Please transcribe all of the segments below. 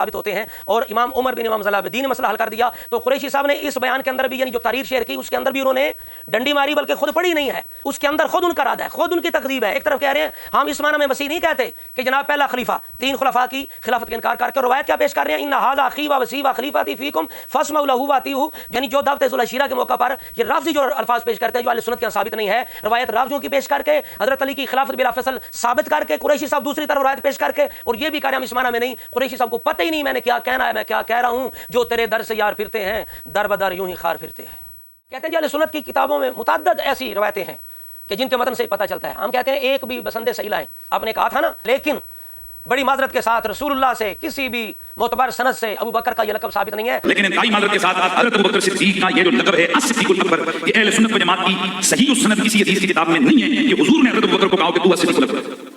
ثابت ہوتے ہیں، اور امام عمر بن امام ضلع الدین نے مسئلہ حل کر دیا، تو قریشی صاحب نے اس بیان کے اندر بھی یعنی جو تحریر شعر کی اس کے اندر بھی انہوں نے ڈنڈی ماری، بلکہ خود پڑھی نہیں ہے، اس کے اندر خود ان کا رد ہے، خود ان کی تکذیب ہے۔ ایک طرف کہہ رہے ہیں ہم اس معنی میں مسیح نہیں کہتے کہ جناب پہلا خلیفہ، تین خلفاء کی خلافت کا انکار کر کے روایت کیا پیش کر رہے ہیں، ان ھذا اخی و وصی و خلیفتی فیکم فاسمعوا له واطیعوا، یعنی جو دعوت ذوالعشیرہ کے موقع پر یہ رافضی جو الفاظ پیش کرتے ہیں جو اہل سنت کے یہاں ثابت نہیں ہے، روایت رافضیوں کی پیش کر کے حضرت علی کی خلافت بلا فصل ثابت کر کے، قریشی صاحب دوسری طرف روایت پیش کر کے، اور یہ بھی کہہ رہے ہیں ہم اس معنی میں نہیں، قریشی صاحب کو پتہ ہی نہیں میں نے کیا کہنا ہے، میں کیا کہہ رہا ہوں، جو تیرے در سے یار پھرتے ہیں در بدر یوں ہی خار پھرتے ہیں۔ کہتے ہیں جی اہل سنت کی کتابوں میں متعدد ایسی روایتیں ہیں کہ جن کے متن سے پتہ چلتا ہے، ہم کہتے ہیں ایک بھی بسند صحیح لائیں، آپ نے کہا تھا نا، لیکن بڑی معذرت کے ساتھ رسول اللہ سے کسی بھی معتبر سند سے ابو بکر کا یہ لقب ثابت نہیں ہے، لیکن انتہائی معذرت کے ساتھ حضرت ابو بکر صدیق کا یہ جو لقب ہے الصدیق الاکبر، یہ اہل سنت و جماعت کی صحیح السند کسی حدیث کی کتاب میں نہیں ہے کہ حضور نے حضرت ابو بکر کو کہا کہ تو الصدیق الاکبر۔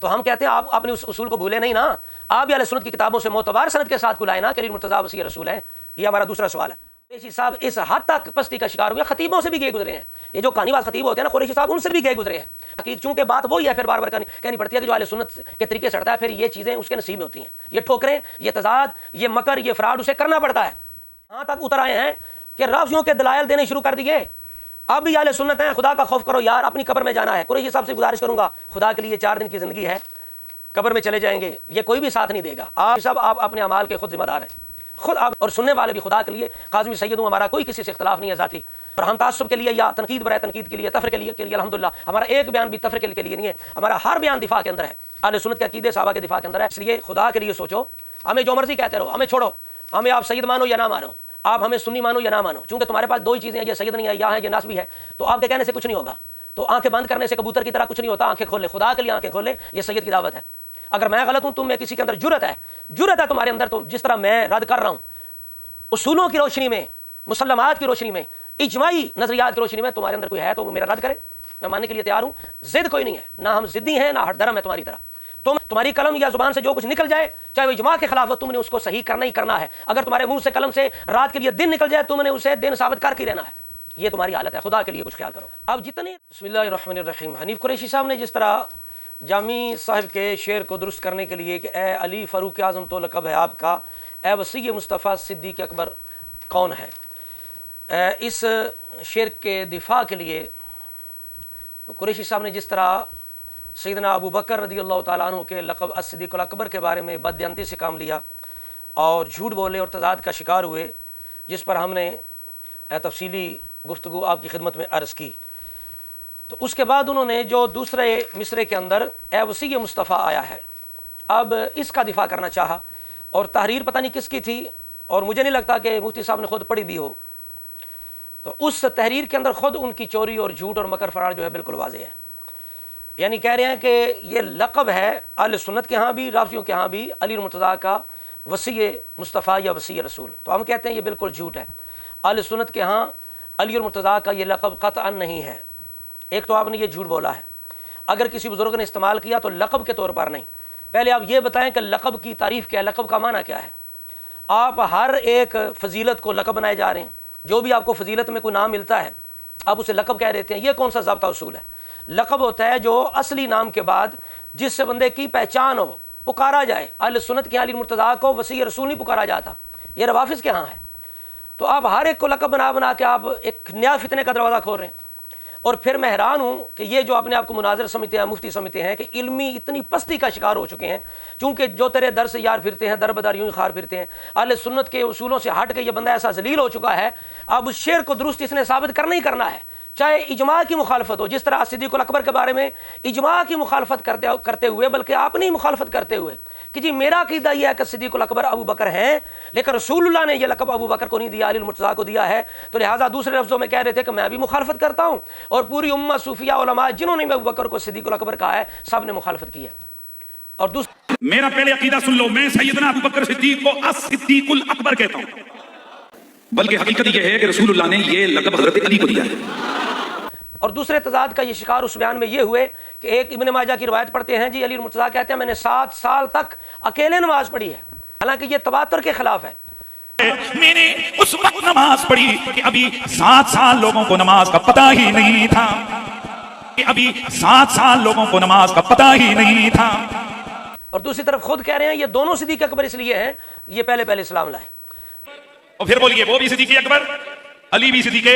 تو ہم کہتے ہیں آپ اپنے اس اصول کو بھولے نہیں نا، آپ بھی اہل سنت کی کتابوں سے معتبر سند کے ساتھ کو لائے نا کہ علی مرتضیٰ وصی رسول ہیں۔ یہ ہمارا دوسرا سوال ہے۔ قریشی صاحب اس حد تک پستی کا شکار ہوئے، خطیبوں سے بھی گئے گزرے ہیں، یہ جو کہانی باز خطیب ہوتے ہیں نا قریشی صاحب، ان سے بھی گئے گزرے ہیں، حقیقت چونکہ بات وہی ہے، پھر بار بار کہنی پڑتی ہے کہ جو اہل سنت کے طریقے سے ہٹتا ہے پھر یہ چیزیں اس کے نصیب میں ہوتی ہیں، یہ ٹھوکریں، یہ تضاد، یہ مکر، یہ فراڈ اسے کرنا پڑتا ہے۔ یہاں تک اتر آئے ہیں کہ رافضیوں کے دلائل دینے شروع کر دیے، اب بھی اہل سنت ہیں، خدا کا خوف کرو یار، اپنی قبر میں جانا ہے۔ قریشی صاحب سے گزارش کروں گا خدا کے لیے 4 دن کی زندگی ہے، قبر میں چلے جائیں گے، یہ کوئی بھی ساتھ نہیں دے گا، آپ سب آپ اپنے اعمال کے خود ذمہ دار ہیں، خود آپ اور سننے والے بھی خدا کے لیے۔ قاضی سید ہوں، ہمارا کوئی کسی سے اختلاف نہیں ہے ذاتی، اور ہم تعصب کے لیے یا تنقید برائے تنقید کے لیے، تفریح کے لیے الحمدللہ ہمارا ایک بیان بھی تفریح کے لیے نہیں ہے، ہمارا ہر بیان دفاع کے اندر ہے، اہل سنت کے عقیدے صحابہ کے دفاع کے اندر ہے۔ اس لیے خدا کے لیے سوچو، ہمیں جو مرضی کہتے رہو، ہمیں چھوڑو، ہمیں آپ سید مانو یا نہ مانو، آپ ہمیں سنی مانو یا نہ مانو، چونکہ تمہارے پاس 2 ہی چیزیں ہیں، یہ سید نہیں ہے یا ہے یہ ناسبی ہے، تو آپ کے کہنے سے کچھ نہیں ہوگا، تو آنکھیں بند کرنے سے کبوتر کی طرح کچھ نہیں ہوتا، آنکھیں کھولے، خدا کے لیے آنکھیں کھولے، یہ سید کی دعوت ہے۔ اگر میں غلط ہوں، تم میں کسی کے اندر جرت ہے تمہارے اندر، تو جس طرح میں رد کر رہا ہوں اصولوں کی روشنی میں، مسلمات کی روشنی میں، اجماعی نظریات کی روشنی میں، تمہارے اندر کوئی ہے تو وہ میرا رد کرے، میں ماننے کے لیے تیار ہوں۔ ضد کوئی نہیں ہے، نہ ہم ضدی ہیں نہ ہٹ درم ہے تمہاری طرح، تمہاری قلم یا زبان سے جو کچھ نکل جائے چاہے وہ اجماع کے خلاف ہو، تم نے اس کو صحیح کرنا ہی کرنا ہے، اگر تمہارے منہ سے قلم سے رات کے لیے دن نکل جائے تم نے اسے دن ثابت کر کے رہنا ہے، یہ تمہاری حالت ہے، خدا کے لیے کچھ خیال کرو۔ اب جتنے بسم اللہ الرحمن الرحیم، حنیف قریشی صاحب نے جس طرح جامی صاحب کے شعر کو درست کرنے کے لیے کہ اے علی فاروق اعظم تو لقب ہے آپ کا، اے وصی مصطفیٰ صدیق اکبر کون ہے، اس شعر کے دفاع کے لیے قریشی صاحب نے جس طرح سیدنا ابو بکر رضی اللہ تعالیٰ عنہ کے لقب الصدیق الاکبر کے بارے میں بددیانتی سے کام لیا اور جھوٹ بولے اور تضاد کا شکار ہوئے، جس پر ہم نے تفصیلی گفتگو آپ کی خدمت میں عرض کی، تو اس کے بعد انہوں نے جو دوسرے مصرے کے اندر اے وصی مصطفیٰ آیا ہے، اب اس کا دفاع کرنا چاہا، اور تحریر پتہ نہیں کس کی تھی، اور مجھے نہیں لگتا کہ مفتی صاحب نے خود پڑھی بھی ہو، تو اس تحریر کے اندر خود ان کی چوری اور جھوٹ اور مکر فرار جو ہے بالکل واضح ہے، یعنی کہہ رہے ہیں کہ یہ لقب ہے اہل سنت کے ہاں بھی، رافضیوں کے ہاں بھی، علی مرتضیٰ کا وصی مصطفیٰ یا وصی رسول، تو ہم کہتے ہیں یہ بالکل جھوٹ ہے، اہل سنت کے ہاں علی مرتضیٰ کا یہ لقب قطعاً نہیں ہے۔ ایک تو آپ نے یہ جھوٹ بولا ہے، اگر کسی بزرگ نے استعمال کیا تو لقب کے طور پر نہیں، پہلے آپ یہ بتائیں کہ لقب کی تعریف کیا ہے، لقب کا معنی کیا ہے۔ آپ ہر ایک فضیلت کو لقب بنائے جا رہے ہیں، جو بھی آپ کو فضیلت میں کوئی نام ملتا ہے آپ اسے لقب کہہ دیتے ہیں، یہ کون سا ضابطہ اصول ہے؟ لقب ہوتا ہے جو اصلی نام کے بعد جس سے بندے کی پہچان ہو، پکارا جائے۔ اہل سنت کے علی مرتضیٰ کو وصی رسول نہیں پکارا جاتا، یہ روافظ کے ہاں ہے، تو آپ ہر ایک کو لقب بنا بنا کے آپ ایک نیا فتنے کا دروازہ کھول رہے ہیں۔ اور پھر میں حیران ہوں کہ یہ جو اپنے آپ کو مناظر سمجھتے ہیں، مفتی سمجھتے ہیں، کہ علمی اتنی پستی کا شکار ہو چکے ہیں، چونکہ جو تیرے در سے یار پھرتے ہیں در بدر یوں ہی خار پھرتے ہیں، اہل سنت کے اصولوں سے ہٹ کے یہ بندہ ایسا ذلیل ہو چکا ہے، اب اس شعر کو درست اس نے ثابت کرنا ہی کرنا ہے، چاہے اجماع کی مخالفت ہو، جس طرح صدیق الاکبر کے بارے میں اجماع کی مخالفت کرتے ہوئے، بلکہ آپ نہیں مخالفت کرتے ہوئے کہ جی میرا عقیدہ یہ ہے کہ صدیق الاکبر ابو بکر ہیں، لیکن رسول اللہ نے یہ لقب ابو بکر کو نہیں دیا، علی المرتضیٰ کو دیا ہے، تو لہٰذا دوسرے لفظوں میں کہہ رہے تھے کہ میں بھی مخالفت کرتا ہوں، اور پوری امت صوفیہ علماء جنہوں نے ابو بکر کو صدیق الاکبر کہا ہے سب نے مخالفت کی ہے۔ اور میرا پہلے عقیدہ سن لو، میں سیدنا ابو بکر صدیق کو الصدیق الاکبر کہتا ہوں، بلکہ حقیقت یہ ہے کہ رسول اللہ نے یہ لقب حضرت علی کو دیا ہے۔ اور دوسرے تضاد کا یہ شکار اس بیان میں یہ ہوئے کہ ایک ابن ماجہ کی روایت پڑھتے ہیں، جی علی مرتضیٰ کہتے ہیں میں نے 7 سال تک اکیلے نماز پڑھی ہے، حالانکہ یہ تواتر کے خلاف ہے۔ میں نے اس وقت نماز پڑھی کہ ابھی 7 سال لوگوں کو نماز کا پتہ ہی نہیں تھا، کہ ابھی 7 سال لوگوں کو نماز کا پتہ ہی نہیں تھا۔ اور دوسری طرف خود کہہ رہے ہیں یہ دونوں صدیق اکبر اس لیے ہیں یہ پہلے پہلے اسلام لائے. اور پھر بولیے وہ بھی صدیق اکبر علی بھی صدیق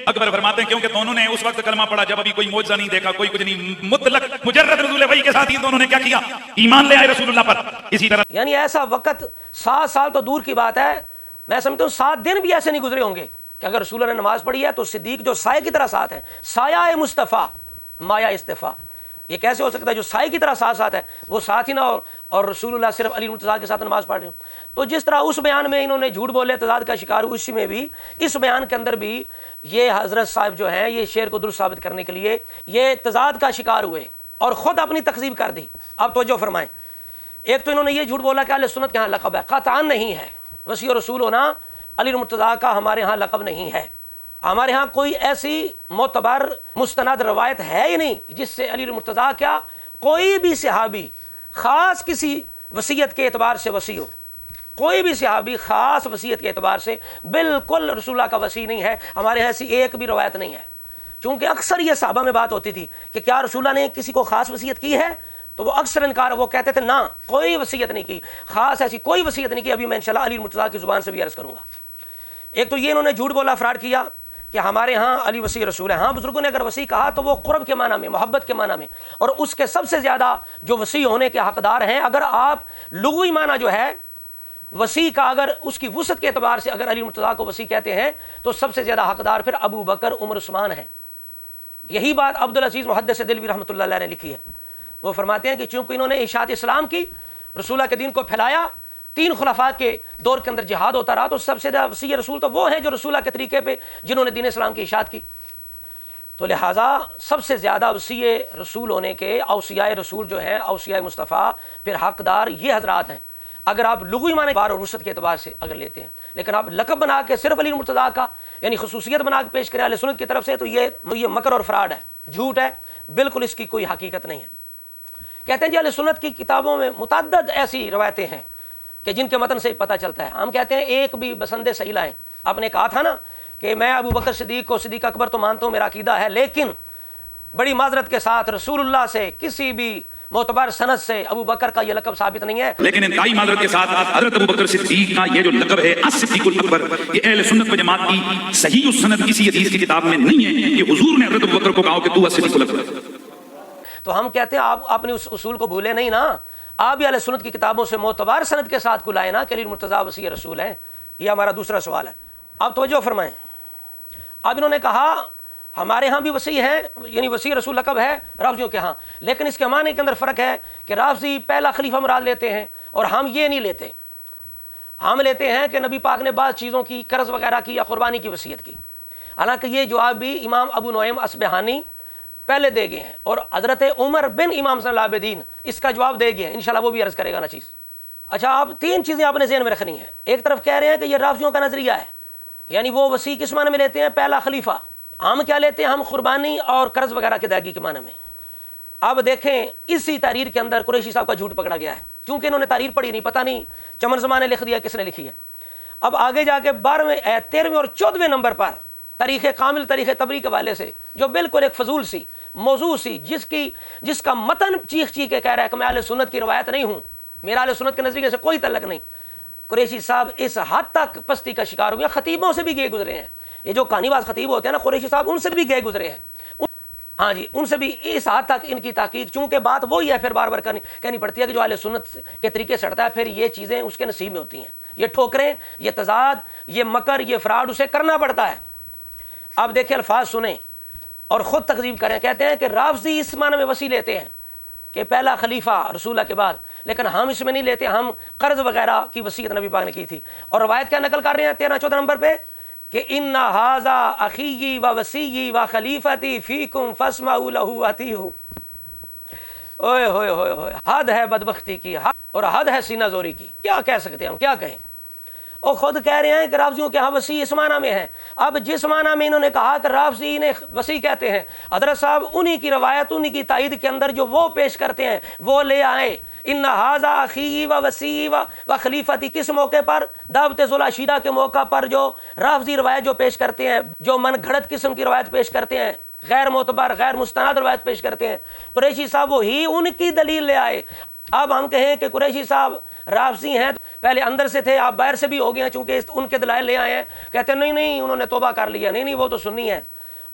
اکبر فرماتے ہیں کیونکہ دونوں نے اس وقت کلمہ پڑھا جب ابھی کوئی معجزہ نہیں دیکھا, کوئی کچھ نہیں, مطلق مجرد نزول وحی کے ساتھ ہی دونوں نے کیا کیا, ایمان لے آئے رسول اللہ پر. اسی طرح یعنی ایسا وقت 7 سال تو دور کی بات ہے, میں سمجھتا ہوں 7 دن بھی ایسے نہیں گزرے ہوں گے کہ اگر رسول اللہ نے نماز پڑھی ہے تو صدیق جو سائے کی طرح ساتھ ہے, سایہ مصطفیٰ مایا استفا, یہ کیسے ہو سکتا ہے جو سائے کی طرح ساتھ ہے وہ ساتھ ہی نہ ہو اور رسول اللہ صرف علی مرتضیٰ کے ساتھ نماز پڑھ رہے ہوں. تو جس طرح اس بیان میں انہوں نے جھوٹ بولے تضاد کا شکار ہوئے, اسی میں بھی اس بیان کے اندر بھی یہ حضرت صاحب جو ہیں یہ شعر کو درست ثابت کرنے کے لیے یہ تضاد کا شکار ہوئے اور خود اپنی تکذیب کر دی. اب توجہ فرمائیں, ایک تو انہوں نے یہ جھوٹ بولا کہ اہل سنت کے ہاں لقب ہے, قطعاً نہیں ہے. وسیع رسول ہونا علی مرتضیٰ کا ہمارے ہاں لقب نہیں ہے. ہمارے ہاں کوئی ایسی معتبر مستند روایت ہے ہی نہیں جس سے علی مرتضیٰ کیا کوئی بھی صحابی خاص کسی وصیت کے اعتبار سے وصی ہو. کوئی بھی صحابی خاص وصیت کے اعتبار سے بالکل رسول اللہ کا وصی نہیں ہے. ہمارے یہاں ایسی ایک بھی روایت نہیں ہے. چونکہ اکثر یہ صحابہ میں بات ہوتی تھی کہ کیا رسول اللہ نے کسی کو خاص وصیت کی ہے, تو وہ اکثر انکار, وہ کہتے تھے نہ کوئی وصیت نہیں کی, خاص ایسی کوئی وصیت نہیں کی. ابھی میں انشاءاللہ علی مرتضیٰ کی زبان سے بھی عرض کروں گا. ایک تو یہ انہوں نے جھوٹ بولا, فراڈ کیا کہ ہمارے ہاں علی وصی رسول ہے. ہاں بزرگوں نے اگر وصی کہا تو وہ قرب کے معنی میں, محبت کے معنی میں, اور اس کے سب سے زیادہ جو وصی ہونے کے حقدار ہیں, اگر آپ لغوی معنی جو ہے وصی کا اگر اس کی وسعت کے اعتبار سے اگر علی مرتضیٰ کو وصی کہتے ہیں تو سب سے زیادہ حقدار پھر ابو بکر عمر عثمان ہیں. یہی بات عبدالعزیز محدث دلوی رحمۃ اللہ علیہ نے لکھی ہے. وہ فرماتے ہیں کہ چونکہ انہوں نے اشاعت اسلام کی, رسول اللہ کے دین کو پھیلایا, 3 خلفاء کے دور کے اندر جہاد ہوتا رہا, تو سب سے زیادہ وصی رسول تو وہ ہیں جو رسول اللہ کے طریقے پہ جنہوں نے دین اسلام کی اشاعت کی. تو لہٰذا سب سے زیادہ وصی رسول ہونے کے اوصیاء رسول جو ہیں, اوصیاء مصطفیٰ, پھر حقدار یہ حضرات ہیں اگر آپ لغوی معنی بار اور وسعت کے اعتبار سے اگر لیتے ہیں. لیکن آپ لقب بنا کے صرف علی مرتضیٰ کا یعنی خصوصیت بنا کے پیش کریں اہل سنت کی طرف سے, تو یہ مکر اور فراڈ ہے, جھوٹ ہے, بالکل اس کی کوئی حقیقت نہیں ہے. کہتے ہیں جی اہل سنت کی کتابوں میں متعدد ایسی روایتیں ہیں کہ جن کے متن سے پتہ چلتا ہے. ہم کہتے ہیں ایک بھی بسند صحیح لائیں. آپ نے کہا تھا نا کہ میں ابو بکر صدیق کو صدیق اکبر تو مانتا ہوں, میرا عقیدہ ہے, لیکن بڑی معذرت کے ساتھ رسول اللہ سے کسی بھی معتبر سند سے ابو بکر کا یہ لقب ثابت نہیں ہے. لیکن انتہائی معذرت کے ساتھ حضرت ابو بکر صدیق کا یہ جو لقب ہے الصدیق الاکبر, یہ اہل سنت و جماعت کی صحیح السند کسی حدیث کی کتاب میں نہیں ہے کہ حضور نے حضرت ابو بکر کو کہا کہ تو الصدیق الاکبر. تو ہم کہتے ہیں آپ اپنے اس اصول کو بھولے نہیں نا, آپ بھی اہل سنت کی کتابوں سے معتبر سند کے ساتھ کو لائے نا کہ علی مرتضیٰ وصی رسول ہیں. یہ ہمارا دوسرا سوال ہے. آپ توجہ فرمائیں. اب انہوں نے کہا ہمارے ہاں بھی وصی ہیں, یعنی وصی رسول لقب ہے رافضیوں کے ہاں, لیکن اس کے معنی کے اندر فرق ہے کہ رافضی پہلا خلیفہ مراد لیتے ہیں اور ہم یہ نہیں لیتے. ہم لیتے ہیں کہ نبی پاک نے بعض چیزوں کی قرض وغیرہ کی یا قربانی کی وصیت کی. حالانکہ یہ جواب بھی امام ابو نعیم اصبہانی پہلے دے گئے ہیں اور حضرت عمر بن امام صلی اللہ العابدین اس کا جواب دے گئے ہیں. انشاءاللہ وہ بھی عرض کرے گا نا چیز. اچھا, آپ 3 چیزیں آپ نے ذہن میں رکھنی ہیں. ایک طرف کہہ رہے ہیں کہ یہ رافضیوں کا نظریہ ہے, یعنی وہ وصی کس معنی میں لیتے ہیں, پہلا خلیفہ. ہم کیا لیتے ہیں, ہم قربانی اور قرض وغیرہ کی ادائیگی کے معنی میں. اب دیکھیں اسی تحریر کے اندر قریشی صاحب کا جھوٹ پکڑا گیا ہے, چونکہ انہوں نے تحریر پڑھی نہیں, پتہ نہیں چمن زمان نے لکھ دیا, کس نے لکھی ہے. اب آگے جا کے 12ویں 13ویں اور 14ویں نمبر پر تاریخ کامل تاریخ تبری کے حوالے سے جو بالکل ایک فضول سی موضوع سی, جس کا متن چیخ کے کہہ رہا ہے کہ میں اہل سنت کی روایت نہیں ہوں, میرا اہل سنت کے نظریے سے کوئی تعلق نہیں. قریشی صاحب اس حد تک پستی کا شکار ہو گیا, خطیبوں سے بھی گئے گزرے ہیں. یہ جو کہانی باز خطیب ہوتے ہیں نا قریشی صاحب, ان سے بھی گئے گزرے ہیں. ہاں جی, ان سے بھی اس حد تک ان کی تحقیق, چونکہ بات وہی ہے پھر بار بار کہنی پڑتی ہے کہ جو اہل سنت کے طریقے سے ہٹتا ہے پھر یہ چیزیں اس کے نصیب میں ہوتی ہیں. یہ ٹھوکریں, یہ تضاد, یہ مکر, یہ فراڈ اسے کرنا پڑتا ہے. آپ دیکھیں الفاظ سنیں اور خود تکذیب کریں. کہتے ہیں کہ رافضی اس معنی میں وصی لیتے ہیں کہ پہلا خلیفہ رسول اللہ کے بعد, لیکن ہم اس میں نہیں لیتے, ہم قرض وغیرہ کی وصیت نبی پاک نے کی تھی. اور روایت کیا نقل کر رہے ہیں 13-14 نمبر پہ کہ ان ھذا اخی و وصی و خلیفتی فیکم فاسمعوا له واطیعوا. اوئے ہوئے ہوئے ہوئے, حد ہے بدبختی کی اور حد ہے سینہ زوری کی. کیا کہہ سکتے ہیں ہم, کیا کہیں. اور خود کہہ رہے ہیں کہ رافضیوں کے ہاں وصی اس معنی میں ہے. اب جس معنی میں انہوں نے کہا کہ رافضی نے وصی کہتے ہیں, حضرت صاحب انہی کی روایت, انہی کی تائید کے اندر جو وہ پیش کرتے ہیں وہ لے آئے. ان ھذا اخی و وصی و خلیفتی, کس موقع پر, دعوت ذوالعشیرہ کے موقع پر جو رافضی روایت جو پیش کرتے ہیں, جو من گھڑت قسم کی روایت پیش کرتے ہیں, غیر معتبر غیر مستند روایت پیش کرتے ہیں, قریشی صاحب وہی ان کی دلیل لے آئے. اب ہم کہیں کہ قریشی صاحب رافضی ہیں، پہلے اندر سے تھے، آپ باہر سے بھی ہو گئے ہیں، چونکہ ان کے دلائل لے آئے ہیں، کہتے ہیں نہیں نہیں انہوں نے توبہ کر لیا، نہیں نہیں وہ تو سنی ہے۔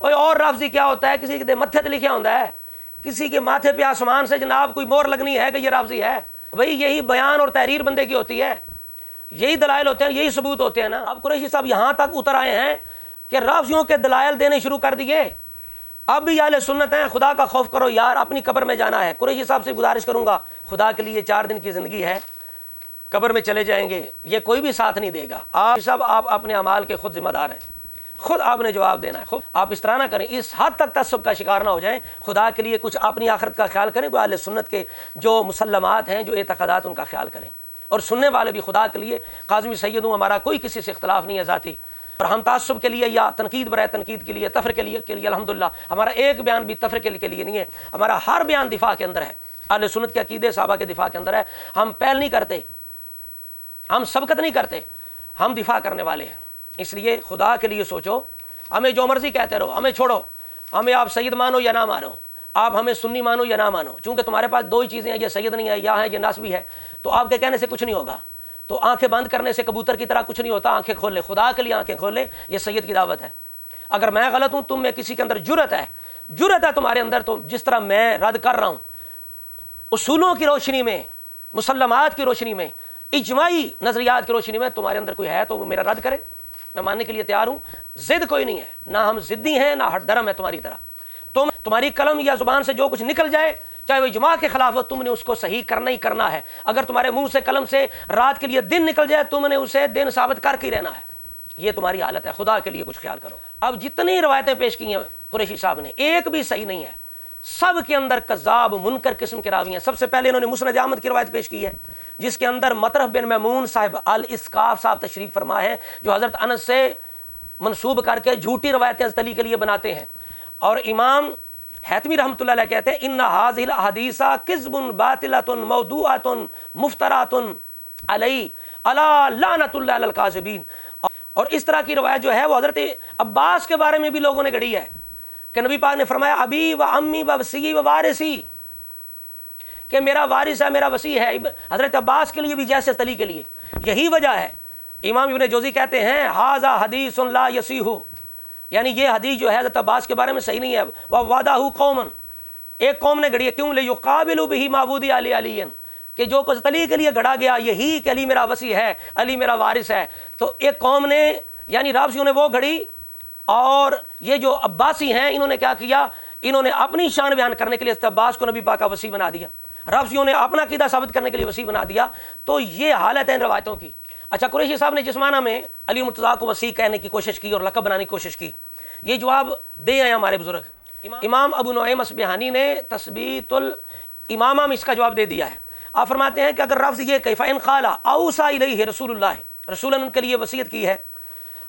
اور رافضی کیا ہوتا ہے؟ کسی کے متھے تے لکھا ہوتا ہے، کسی کے ماتھے پہ آسمان سے جناب کوئی مور لگنی ہے کہ یہ رافضی ہے۔ بھئی یہی بیان اور تحریر بندے کی ہوتی ہے، یہی دلائل ہوتے ہیں، یہی ثبوت ہوتے ہیں نا۔ اب قریشی صاحب یہاں تک اتر آئے ہیں کہ رافضیوں کے دلائل دینے شروع کر دیے۔ اب بھی اہل سنت ہیں، خدا کا خوف کرو یار، اپنی قبر میں جانا ہے۔ قریشی صاحب سے گزارش کروں گا، خدا کے لیے 4 دن کی زندگی ہے، قبر میں چلے جائیں گے، یہ کوئی بھی ساتھ نہیں دے گا۔ آپ سب آپ اپنے اعمال کے خود ذمہ دار ہیں، خود آپ نے جواب دینا ہے۔ خود آپ اس طرح نہ کریں، اس حد تک تعصب کا شکار نہ ہو جائیں، خدا کے لیے کچھ اپنی آخرت کا خیال کریں، کوئی اہل سنت کے جو مسلمات ہیں، جو اعتقادات، ان کا خیال کریں۔ اور سننے والے بھی خدا کے لیے، قاضی سید ہوں، ہمارا کوئی کسی سے اختلاف نہیں ہے ذاتی، اور ہم تعصب کے لیے یا تنقید برائے تنقید کے لیے، تفرقے کے لیے الحمدللہ ہمارا ایک بیان بھی تفرقے کے لیے نہیں ہے، ہمارا ہر بیان دفاع کے اندر ہے، اہل سنت کے عقیدے صحابہ کے دفاع کے اندر ہے۔ ہم پہل نہیں کرتے، ہم سبقت نہیں کرتے، ہم دفاع کرنے والے ہیں۔ اس لیے خدا کے لیے سوچو، ہمیں جو مرضی کہتے رہو، ہمیں چھوڑو، ہمیں آپ سید مانو یا نہ مانو، آپ ہمیں سنی مانو یا نہ مانو، چونکہ تمہارے پاس 2 ہی چیزیں ہیں، یہ سید نہیں ہے، یا ہے یہ نسبی ہے، تو آپ کے کہنے سے کچھ نہیں ہوگا۔ تو آنکھیں بند کرنے سے کبوتر کی طرح کچھ نہیں ہوتا، آنکھیں کھول لے، خدا کے لیے آنکھیں کھول لے، یہ سید کی دعوت ہے۔ اگر میں غلط ہوں، تم میں کسی کے اندر جرت ہے تمہارے اندر، تو جس طرح میں رد کر رہا ہوں اصولوں کی روشنی میں، مسلمات کی روشنی میں، اجماعی نظریات کی روشنی میں، تمہارے اندر کوئی ہے تو وہ میرا رد کرے، میں ماننے کے لیے تیار ہوں۔ ضد کوئی نہیں ہے، نہ ہم ضدی ہیں، نہ ہٹ درم ہے تمہاری طرح۔ تمہاری قلم یا زبان سے جو کچھ نکل جائے، چاہے وہ اجماع کے خلاف ہو، تم نے اس کو صحیح کرنا ہی کرنا ہے۔ اگر تمہارے منہ سے قلم سے رات کے لیے دن نکل جائے، تم نے اسے دن ثابت کر کے ہی رہنا ہے۔ یہ تمہاری حالت ہے، خدا کے لیے کچھ خیال کرو۔ اب جتنی روایتیں پیش کی ہیں قریشی صاحب نے، ایک بھی صحیح نہیں ہے، سب کے اندر کذاب منکر قسم کے راوی ہیں۔ سب سے پہلے انہوں نے مسند احمد کی روایت پیش کی ہے، جس کے اندر مطرف بن میمون صاحب الاسقاف صاحب تشریف فرما ہے، جو حضرت انس سے منسوب کر کے جھوٹی روایتیں حضرت علی کے لیے بناتے ہیں۔ اور امام حیتمی رحمۃ اللہ علیہ کہتے ہیں ان هذه الاحاديث كذب باطلة موضوعة مفترات علی الا لعنۃ اللہ علی الکاذبین۔ اور اس طرح کی روایت جو ہے وہ حضرت عباس کے بارے میں بھی لوگوں نے گڑھی ہے کہ نبی پاک نے فرمایا ابی و امی و وصی و وارثی، کہ میرا وارث ہے، میرا وصی ہے، حضرت عباس کے لیے بھی جیسے علی کے لیے۔ یہی وجہ ہے، امام ابن جوزی کہتے ہیں ھذا حدیث لا یصیح، یعنی یہ حدیث جو ہے حضرت عباس کے بارے میں صحیح نہیں ہے۔ وَوَعَدَهُ قَوْمًا، ایک قوم نے گھڑی ہے، کیوں؟ لِيُقَابِلُوا بِهِ مَعْبُودِ عَلِيٍّ، کہ جو کچھ علی کے لیے گھڑا گیا یہی کہ علی میرا وصی ہے، علی میرا وارث ہے۔ تو ایک قوم نے یعنی رافضیوں نے وہ گھڑی، اور یہ جو عباسی ہیں انہوں نے کیا کیا؟ انہوں نے اپنی شان بیان کرنے کے لیے حضرت عباس کو نبی پاک کا وصی بنا دیا، رافضیوں نے اپنا عقیدہ ثابت کرنے کے لیے وصی بنا دیا۔ تو یہ حالت ہے ان روایتوں کی۔ اچھا، قریشی صاحب نے جس معنی میں علی مرتضیٰ کو وصی کہنے کی کوشش کی اور لقب بنانے کی کوشش کی، یہ جواب دے آئے ہمارے بزرگ۔ امام ابو نعیم اصبہانی نے تثبیت الامامہ میں اس کا جواب دے دیا ہے۔ آپ فرماتے ہیں کہ اگر لفظ یہ کہ فَإِنْ قَالَ أَوْصَىٰ إِلَيْهِ رسول اللہ، رسول ان کے لیے وصیت کی ہے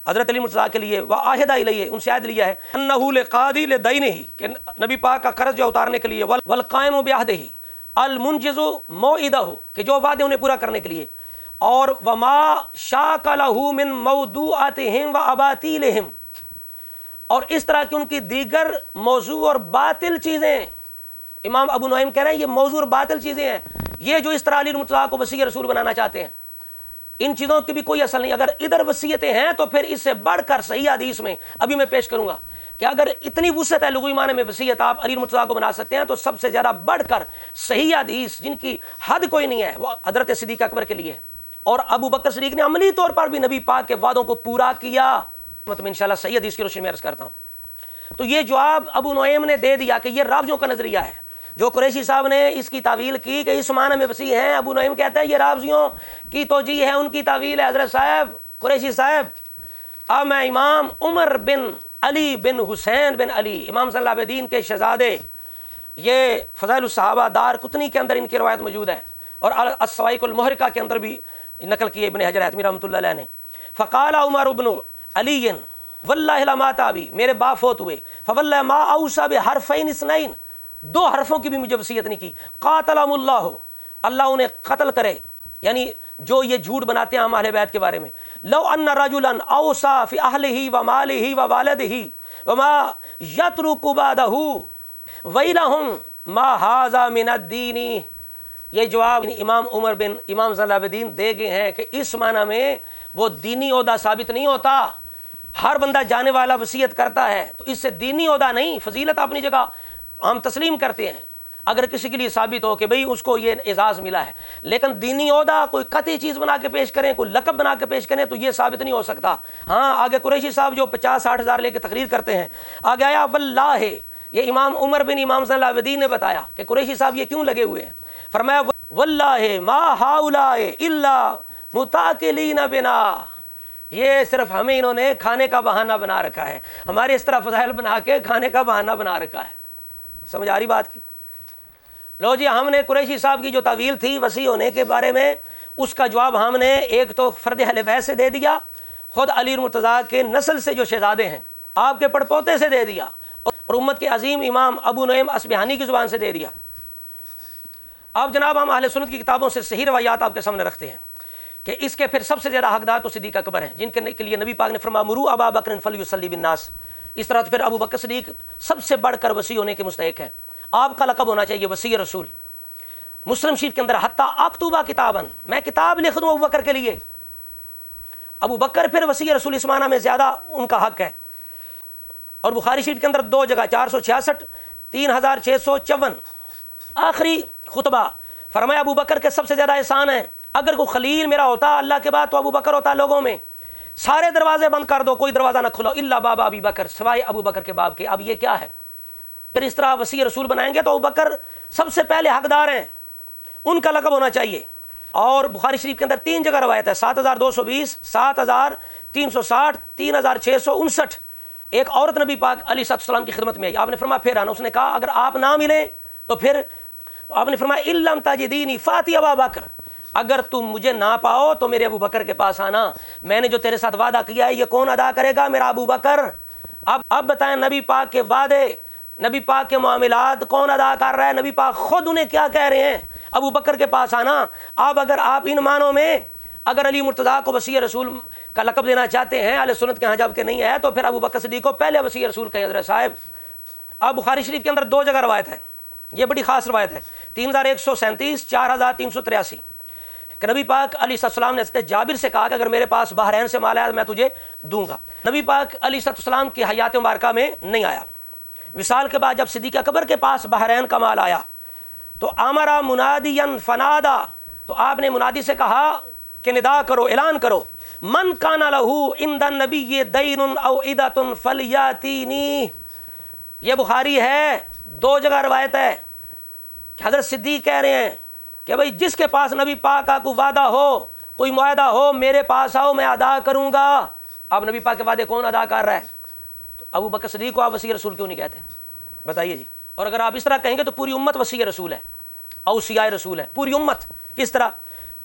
حضرت علی مرتضیٰ کے لیے، وَعَاهَدَ إِلَيْهِ، ان سے عہد لیا ہے، أَنَّهُ لِقَاضِي لِدَيْنِهِ، کہ نبی پاک کا قرض جو اتارنے کے لیے، وَالْقَائِمُ بِعَهْدِهِ الْمُنْجِزُ مَوْعِدَهُ، کہ جو وعدے انہیں پورا کرنے کے لیے، اور وَمَا شَاكَ لَهُ مِن مَوْضُوعَاتِهِمْ وَأَبَاطِيلِهِمْ، اور اس طرح کی ان کی دیگر موضوع اور باطل چیزیں۔ امام ابو نعیم کہہ رہے ہیں یہ موضوع اور باطل چیزیں ہیں، یہ جو اس طرح علی مرتضیٰ کو وصی رسول بنانا چاہتے ہیں، ان چیزوں کی بھی کوئی اصل نہیں۔ اگر ادھر وصیتیں ہیں تو پھر اس سے بڑھ کر صحیح حدیث میں ابھی میں پیش کروں گا کہ اگر اتنی وسعت ہے لغوی معنی میں وصیت آپ علی مرتضیٰ کو بنا سکتے ہیں، تو سب سے زیادہ بڑھ کر صحیح حدیث جن کی حد کوئی نہیں ہے وہ حضرت صدیق اکبر کے لیے، اور ابو بکر صدیق نے عملی طور پر بھی نبی پاک کے وعدوں کو پورا کیا۔ مطلب انشاءاللہ صحیح حدیث کی روشنی میں عرض کرتا ہوں۔ تو یہ جواب ابو نعیم نے دے دیا کہ یہ رافضیوں کا نظریہ ہے۔ جو قریشی صاحب نے اس کی تعویل کی کہ اس معنی میں وصی ہیں، ابو نعیم کہتا ہے یہ رافضیوں کی توجیہ ہے، ان کی تعویل ہے۔ حضرت صاحب قریشی صاحب، اب میں امام عمر بن علی بن حسین بن علی، امام صلی اللہ علیہ الدین کے شہزادے، یہ فضائل الصحابہ دار قطنی کے اندر ان کی روایت موجود ہے، اور الصواعق المحرقہ کے اندر بھی نقل کی ابن حجر حتمی رحمۃ اللہ علیہ نے۔ فقال عمر بن علی واللہ لما تابی، میرے باپ فوت ہوئے، فواللہ ما اوصى بحرفین اثنین، 2 حرفوں کی بھی مجھے وصیت نہیں کی، قاتلہم اللہ، اللہ انہیں قتل کرے، یعنی جو یہ جھوٹ بناتے ہیں ہم اہل بیت کے بارے میں۔ لو ان رجلا اوصى فی اہلہ ومالہ ووالدہ وما یترک بعدہ ویلہم ما ھذا من الدین، یہ جواب امام عمر بن امام زین العابدین دے گئے ہیں کہ اس معنی میں وہ دینی عہدہ ثابت نہیں ہوتا، ہر بندہ جانے والا وصیت کرتا ہے تو اس سے دینی عہدہ نہیں، فضیلت اپنی جگہ ہم تسلیم کرتے ہیں اگر کسی کے لیے ثابت ہو کہ بھئی اس کو یہ اعزاز ملا ہے، لیکن دینی عہدہ کوئی قطعی چیز بنا کے پیش کریں، کوئی لقب بنا کے پیش کریں تو یہ ثابت نہیں ہو سکتا۔ ہاں آگے قریشی صاحب جو 50-60 ہزار لے کے تقریر کرتے ہیں، آگے آیا واللہ، یہ امام عمر بن امام زین العابدین نے بتایا کہ قریشی صاحب یہ کیوں لگے ہوئے ہیں، فرمایا واللہ ما ہؤلاء الا متاکلین بنا، یہ صرف ہمیں انہوں نے کھانے کا بہانہ بنا رکھا ہے، ہمارے اس طرح فضائل بنا کے کھانے کا بہانہ بنا رکھا ہے۔ سمجھ آ رہی بات کی؟ لو جی، ہم نے قریشی صاحب کی جو تعویل تھی وسیع ہونے کے بارے میں، اس کا جواب ہم نے ایک تو فرد اہل بیت سے دے دیا، خود علی مرتضیٰ کے نسل سے جو شہزادے ہیں آپ کے پڑپوتے سے دے دیا، اور امت کے عظیم امام ابو نعیم اصبہانی کی زبان سے دے دیا۔ اب جناب ہم اہل سنت کی کتابوں سے صحیح روایات آپ کے سامنے رکھتے ہیں کہ اس کے پھر سب سے زیادہ حقدار تو صدیق اکبر ہیں، جن کے لیے نبی پاک نے فرمایا مروا ابا بکر فلیصلی بالناس، اس طرح تو پھر ابو بکر صدیق سب سے بڑھ کر وسیع ہونے کے مستحق ہیں، آپ کا لقب ہونا چاہیے وسیع رسول۔ مسلم شریف کے اندر حتی اکتوبہ کتاباً، میں کتاب لکھ دوں ابو بکر کے لیے، ابو بکر پھر وسیع رسول اس معنی میں زیادہ ان کا حق ہے۔ اور بخاری شریف کے اندر 2 جگہ 466 3654 آخری خطبہ، فرمایا ابو بکر کے سب سے زیادہ احسان ہے، اگر کوئی خلیل میرا ہوتا اللہ کے بعد تو ابو بکر ہوتا، لوگوں میں سارے دروازے بند کر دو، کوئی دروازہ نہ کھلو الا باب ابی بکر، سوائے ابو بکر کے باب کے۔ اب یہ کیا ہے؟ پھر اس طرح وسیع رسول بنائیں گے تو ابو بکر سب سے پہلے حقدار ہیں، ان کا لقب ہونا چاہیے۔ اور بخاری شریف کے اندر 3 جگہ روایت ہے، 7220 7360 3659۔ ایک عورت نبی پاک علیہ السلام کی خدمت میں آئی، آپ نے فرمایا پھر آنا، اس نے کہا اگر آپ نہ ملیں تو پھر آپ نے فرمایا اِلَّمْ تَجِدِينِي فَاتِ ابا بکر، اگر تم مجھے نہ پاؤ تو میرے ابو بکر کے پاس آنا، میں نے جو تیرے ساتھ وعدہ کیا ہے یہ کون ادا کرے گا؟ میرا ابو بکر۔ اب بتائیں نبی پاک کے وعدے، نبی پاک کے معاملات کون ادا کر رہا ہے؟ نبی پاک خود انہیں کیا کہہ رہے ہیں؟ ابو بکر کے پاس آنا۔ اب اگر آپ ان معنوں میں اگر علی مرتضیٰ کو وسیع رسول کا لقب دینا چاہتے ہیں اہل سنت کے ہاں جب کہ نہیں ہے تو پھر ابو بکر صدیق کو پہلے وسیع رسول کہیں حضرت صاحب۔ اب بخاری شریف کے اندر 2 جگہ روایت ہے، یہ بڑی خاص روایت ہے، 3137 4383 کہ نبی پاک علیہ السلام نے حضرت جابر سے کہا کہ اگر میرے پاس بحرین سے مال آیا میں تجھے دوں گا۔ نبی پاک علیہ السلام کی حیات مبارکہ میں نہیں آیا، وصال کے بعد جب صدیق اکبر کے پاس بحرین کا مال آیا تو امرا منادیاً فنادا، تو آپ نے منادی سے کہا کہ ندا کرو، اعلان کرو، من کان لہو عند النبی دین او عدۃ فلیاتینی۔ یہ بخاری ہے، 2 جگہ روایت ہے کہ حضرت صدیق کہہ رہے ہیں کہ بھئی جس کے پاس نبی پاک کا کوئی وعدہ ہو، کوئی معاہدہ ہو، میرے پاس آؤ میں ادا کروں گا۔ اب نبی پاک کے وعدے کون ادا کر رہا ہے؟ تو ابو بکر صدیق کو آپ وسیع رسول کیوں نہیں کہتے؟ بتائیے جی۔ اور اگر آپ اس طرح کہیں گے تو پوری امت وسیع رسول ہے، اوصیاء رسول ہے، پوری امت۔ کس طرح؟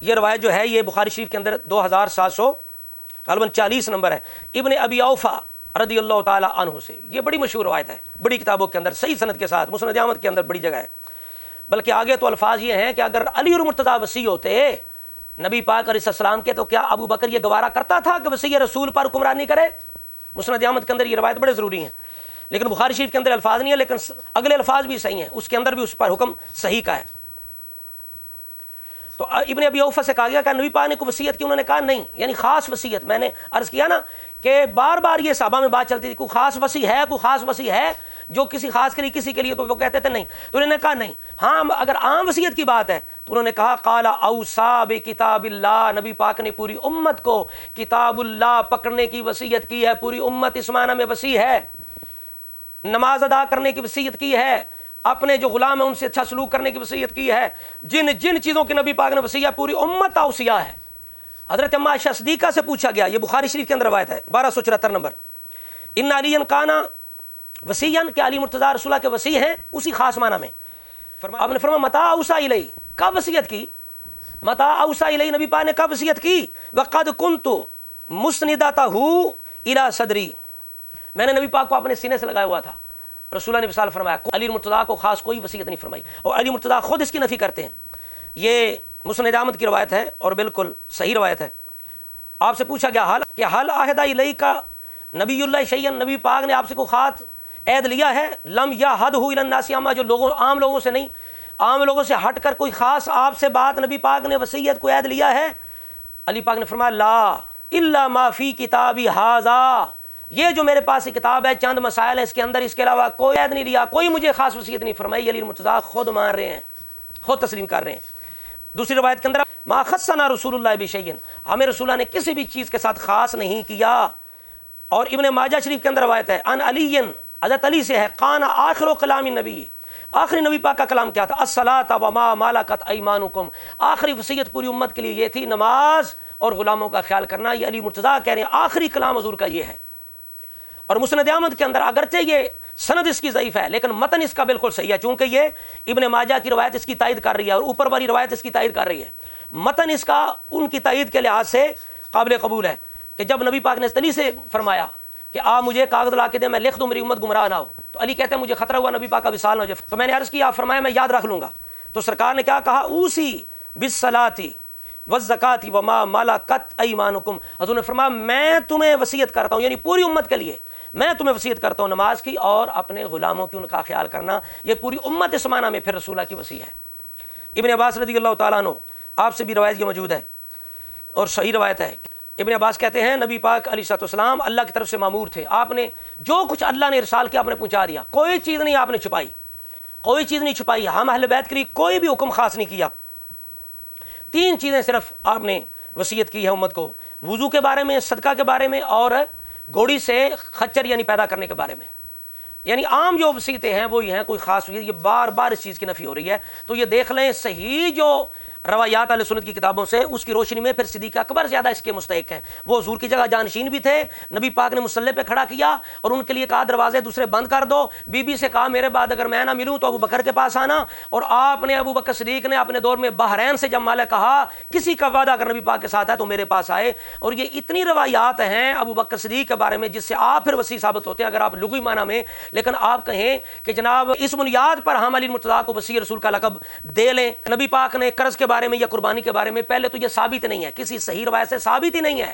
یہ روایت جو ہے یہ بخاری شریف کے اندر 2740 نمبر ہے، ابن ابی اوفا رضی اللہ تعالی عنہ سے، یہ بڑی مشہور روایت ہے، بڑی کتابوں کے اندر صحیح سند کے ساتھ، مسند احمد کے اندر بڑی جگہ ہے۔ بلکہ آگے تو الفاظ یہ ہیں کہ اگر علی اور مرتضیٰ وسیع ہوتے نبی پاک علیہ السلام کے تو کیا ابو بکر یہ گوارا کرتا تھا کہ وسیع رسول پر حکمرانی کرے؟ مسند احمد کے اندر یہ روایت بڑے ضروری ہیں، لیکن بخاری شریف کے اندر الفاظ نہیں ہے، لیکن اگلے الفاظ بھی صحیح ہیں، اس کے اندر بھی اس پر حکم صحیح کا ہے۔ تو ابن ابی اوفا سے کہا گیا کہ نبی پاک نے کوئی وصیت کی؟ انہوں نے کہا نہیں، یعنی خاص وصیت۔ میں نے عرض کیا نا کہ بار بار یہ صحابہ میں بات چلتی تھی، کوئی خاص وصی ہے، کوئی خاص وصی ہے جو کسی خاص کے لیے کسی کے لیے، تو وہ کہتے تھے نہیں، تو انہوں نے کہا نہیں۔ ہاں اگر عام وصیت کی بات ہے تو انہوں نے کہا قال اوصا بکتاب اللہ، نبی پاک نے پوری امت کو کتاب اللہ پکڑنے کی وصیت کی ہے، پوری امت اس معنی میں وصی ہے، نماز ادا کرنے کی وصیت کی ہے، اپنے جو غلام ہیں ان سے اچھا سلوک کرنے کی وصیت کی ہے، جن جن چیزوں کی نبی پاک نے وصیت، پوری امت اوصیاء ہے۔ حضرت اما عائشہ صدیقہ سے پوچھا گیا، یہ بخاری شریف کے اندر روایت ہے 1274 نمبر، ان علی کانا وصیًا، کہ علی مرتضیٰ رسول اللہ کے وصی ہیں اسی خاص معنی میں۔ آپ نے فرمایا متا اوصا الی، کب وصیت کی؟ متا اوصا الی، نبی پاک نے کب وصیت کی؟ وقد کنت مسندتہ الی صدری، میں نے نبی پاک کو اپنے سینے سے لگایا ہوا تھا۔ رسول اللہ نے وصال فرمایا، علی مرتضیٰ کو خاص کوئی وصیت نہیں فرمائی، اور علی مرتضیٰ خود اس کی نفی کرتے ہیں۔ یہ مسند احمد کی روایت ہے اور بالکل صحیح روایت ہے۔ آپ سے پوچھا گیا کہ حل عہد الیک نبی اللہ شیئا، نبی پاک نے آپ سے کوئی خاص عہد لیا ہے؟ لم یعہدہ الی الناس عامہ، جو عام لوگوں سے نہیں، عام لوگوں سے ہٹ کر کوئی خاص آپ سے بات نبی پاک نے وصیت کو عہد لیا ہے؟ علی پاک نے فرمایا لا الا ما فی کتابی ھذا، یہ جو میرے پاس کتاب ہے چند مسائل ہیں اس کے اندر، اس کے علاوہ کوئی عہد نہیں لیا، کوئی مجھے خاص وصیت نہیں فرمائی۔ علی المرتضیٰ خود مان رہے ہیں، خود تسلیم کر رہے ہیں۔ دوسری روایت کے اندر ما خصنا رسول اللہ بشیء، ہمیں رسول اللہ نے کسی بھی چیز کے ساتھ خاص نہیں کیا۔ اور ابن ماجہ شریف کے اندر روایت ہے ان علی، حضرت علی سے ہے، قان آخر کلام النبی، آخری نبی پاک کا کلام کیا تھا؟ الصلاۃ وما ملکت ایمانکم، آخری وصیت پوری امت کے لیے یہ تھی، نماز اور غلاموں کا خیال کرنا۔ یہ علی مرتضیٰ کہہ رہے ہیں آخری کلام حضور کا یہ ہے۔ اور مسند احمد کے اندر اگرچہ یہ سند اس کی ضعیف ہے لیکن متن اس کا بالکل صحیح ہے، چونکہ یہ ابن ماجہ کی روایت اس کی تائید کر رہی ہے اور اوپر والی روایت اس کی تائید کر رہی ہے۔ متن اس کا ان کی تائید کے لحاظ سے قابل قبول ہے کہ جب نبی پاک نے علی سے فرمایا کہ آپ مجھے کاغذ لا کے دیں، میں لکھ دوں، میری امت گمراہ نہ ہو، تو علی کہتے ہیں مجھے خطرہ ہوا نبی پاک کا وصال نہ ہو جائے، تو میں نے عرض کیا، آپ فرمایا میں یاد رکھ لوں گا۔ تو سرکار نے کیا کہا؟ اوسی بالصلاۃ والزکاۃ وما ملکت ایمانکم، حضور نے فرمایا میں تمہیں وصیت کرتا ہوں، یعنی پوری امت کے لیے میں تمہیں وصیت کرتا ہوں نماز کی اور اپنے غلاموں کی ان کا خیال کرنا۔ یہ پوری امت اس معنی میں پھر رسول اللہ کی وصیت ہے۔ ابن عباس رضی اللہ تعالیٰ عنہ، آپ سے بھی روایت یہ موجود ہے اور صحیح روایت ہے۔ ابن عباس کہتے ہیں نبی پاک علیہ السلام اللہ کی طرف سے مامور تھے، آپ نے جو کچھ اللہ نے ارسال کیا آپ نے پہنچا دیا، کوئی چیز نہیں آپ نے چھپائی، کوئی چیز نہیں چھپائی۔ ہم اہل بیت کے لیے کوئی بھی حکم خاص نہیں کیا، 3 چیزیں صرف آپ نے وصیت کی ہے امت کو، وضو کے بارے میں، صدقہ کے بارے میں، اور گھوڑی سے خچر یعنی پیدا کرنے کے بارے میں۔ یعنی عام جو وصیتیں ہیں وہی ہیں، کوئی خاص وصیت، یہ بار بار اس چیز کی نفی ہو رہی ہے۔ تو یہ دیکھ لیں صحیح جو روایات اہل سنت کی کتابوں سے، اس کی روشنی میں پھر صدیق اکبر زیادہ اس کے مستحق ہیں۔ وہ حضور کی جگہ جانشین بھی تھے، نبی پاک نے مصلی پہ کھڑا کیا اور ان کے لیے کہا دروازے دوسرے بند کر دو، بی بی سے کہا میرے بعد اگر میں نہ ملوں تو ابو بکر کے پاس آنا، اور آپ نے ابو بکر صدیق نے اپنے دور میں بحرین سے جب مالک کہا کسی کا وعدہ اگر نبی پاک کے ساتھ ہے تو میرے پاس آئے۔ اور یہ اتنی روایات ہیں ابو بکر صدیق کے بارے میں جس سے آپ پھر وصی ثابت ہوتے ہیں اگر آپ لغوی معنی میں، لیکن آپ کہیں کہ جناب اس بنیاد پر ہم علی المرتضیٰ کو وصی رسول کا لقب دے لیں۔ نبی پاک نے قرض کے بارے میں یا قربانی کے بارے میں پہلے تو یہ ثابت نہیں ہے، کسی صحیح روایت سے ثابت ہی نہیں ہے،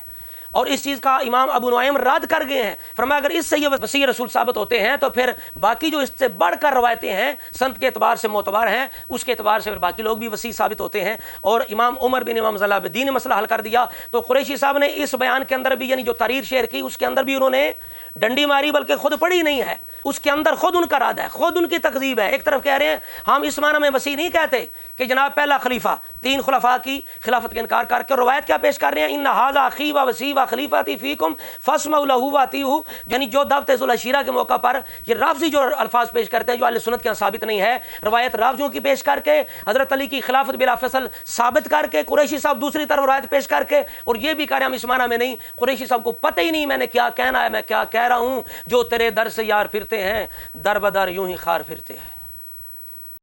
اور اس چیز کا امام ابو نعیم رد کر گئے ہیں، فرمایا اگر اس سے یہ وصی رسول ثابت ہوتے ہیں تو پھر باقی جو اس سے بڑھ کر روایتیں ہیں سند کے اعتبار سے معتبر ہیں، اس کے اعتبار سے پھر باقی لوگ بھی وصی ثابت ہوتے ہیں۔ اور امام عمر بن امام ضلع الدین نے مسئلہ حل کر دیا۔ تو قریشی صاحب نے اس بیان کے اندر بھی یعنی جو تحریر شعر کی اس کے اندر بھی انہوں نے ڈنڈی ماری، بلکہ خود پڑھی نہیں ہے، اس کے اندر خود ان کا رد ہے، خود ان کی تکذیب ہے۔ ایک طرف کہہ رہے ہیں ہم اس معنی میں وصی نہیں کہتے کہ جناب پہلا خلیفہ، 3 خلفاء کی خلافت کا انکار کر کے روایت کیا پیش کر رہے ہیں؟ ان ھذا اخی و وصی و خلیفتی فیکم فاسمعوا له واطیعوا، یعنی جو دعوت ذوالعشیرہ کے موقع پر یہ رافضی جو الفاظ پیش کرتے ہیں جو اہل سنت کے یہاں ثابت نہیں ہے، روایت رافضیوں کی پیش کر کے حضرت علی کی خلافت بلا فصل ثابت کر کے، قریشی صاحب دوسری طرف روایت پیش کر کے، اور یہ بھی کہہ رہے ہیں ہم اس معنی میں نہیں، قریشی صاحب کو پتہ ہی نہیں میں نے کیا کہنا ہے، میں کیا کہہ رہا ہوں، جو تیرے در سے یار پھرتے ہیں در بدر یوں ہی خار پھرتے ہیں۔